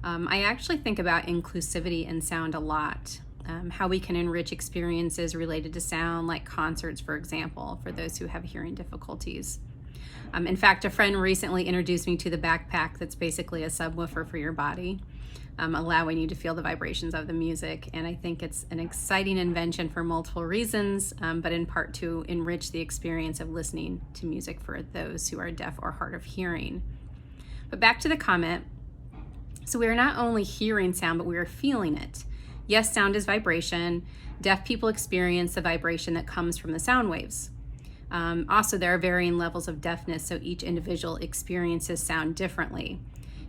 I actually think about inclusivity in sound a lot. How we can enrich experiences related to sound, like concerts, for example, for those who have hearing difficulties. In fact, a friend recently introduced me to the backpack that's basically a subwoofer for your body, allowing you to feel the vibrations of the music. And I think it's an exciting invention for multiple reasons, but in part to enrich the experience of listening to music for those who are deaf or hard of hearing. But back to the comment. So we are not only hearing sound, but we are feeling it. Yes, sound is vibration. Deaf people experience the vibration that comes from the sound waves. Also, there are varying levels of deafness, so each individual experiences sound differently.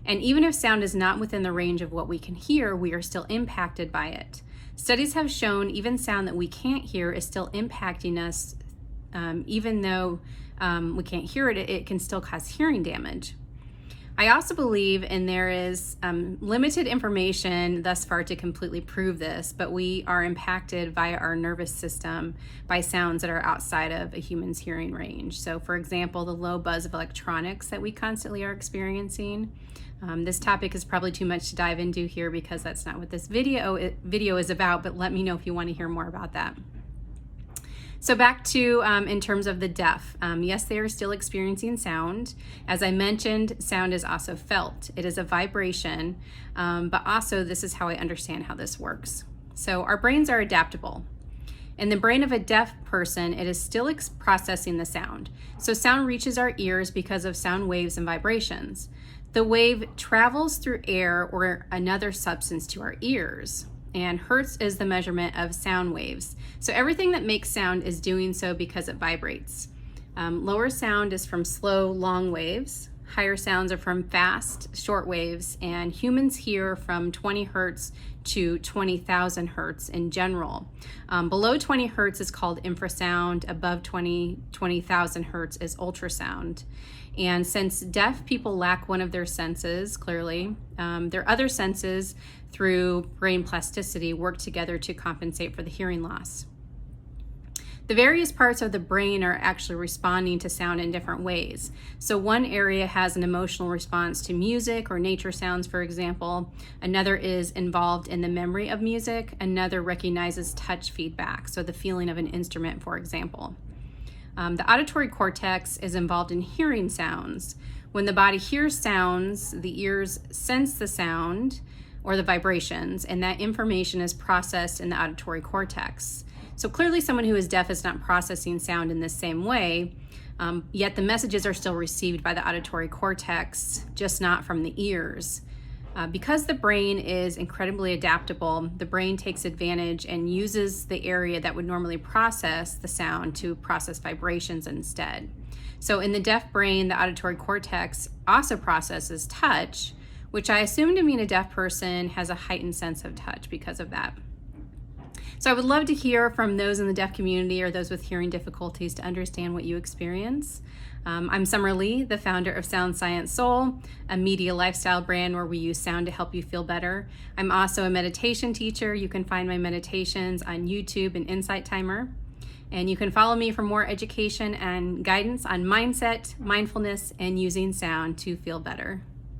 And even if sound is not within the range of what we can hear, we are still impacted by it. Studies have shown even sound that we can't hear is still impacting us. Even though we can't hear it, it can still cause hearing damage. I also believe, and there is limited information thus far to completely prove this, but we are impacted via our nervous system by sounds that are outside of a human's hearing range. So for example, the low buzz of electronics that we constantly are experiencing. This topic is probably too much to dive into here because that's not what this video is about, but let me know if you want to hear more about that. So back to in terms of the deaf, yes, they are still experiencing sound. As I mentioned, sound is also felt. It is a vibration, but also this is how I understand how this works. So our brains are adaptable. In the brain of a deaf person, it is still processing the sound. So sound reaches our ears because of sound waves and vibrations. The wave travels through air or another substance to our ears. And hertz is the measurement of sound waves. So everything that makes sound is doing so because it vibrates. Lower sound is from slow, long waves. Higher sounds are from fast, short waves. And humans hear from 20 hertz to 20,000 hertz in general. Below 20 hertz is called infrasound. Above 20,000 hertz is ultrasound. And since deaf people lack one of their senses, clearly, their other senses through brain plasticity work together to compensate for the hearing loss. The various parts of the brain are actually responding to sound in different ways. So one area has an emotional response to music or nature sounds, for example. Another is involved in the memory of music. Another recognizes touch feedback, so the feeling of an instrument, for example. The auditory cortex is involved in hearing sounds. When the body hears sounds, the ears sense the sound or the vibrations, and that information is processed in the auditory cortex. So clearly someone who is deaf is not processing sound in the same way, yet the messages are still received by the auditory cortex, just not from the ears. Because the brain is incredibly adaptable, the brain takes advantage and uses the area that would normally process the sound to process vibrations instead. So in the deaf brain, the auditory cortex also processes touch, which I assume to mean a deaf person has a heightened sense of touch because of that. So I would love to hear from those in the deaf community or those with hearing difficulties to understand what you experience. I'm Summer Lee, the founder of Sound Science Soul, a media lifestyle brand where we use sound to help you feel better. I'm also a meditation teacher. You can find my meditations on YouTube and Insight Timer. And you can follow me for more education and guidance on mindset, mindfulness, and using sound to feel better.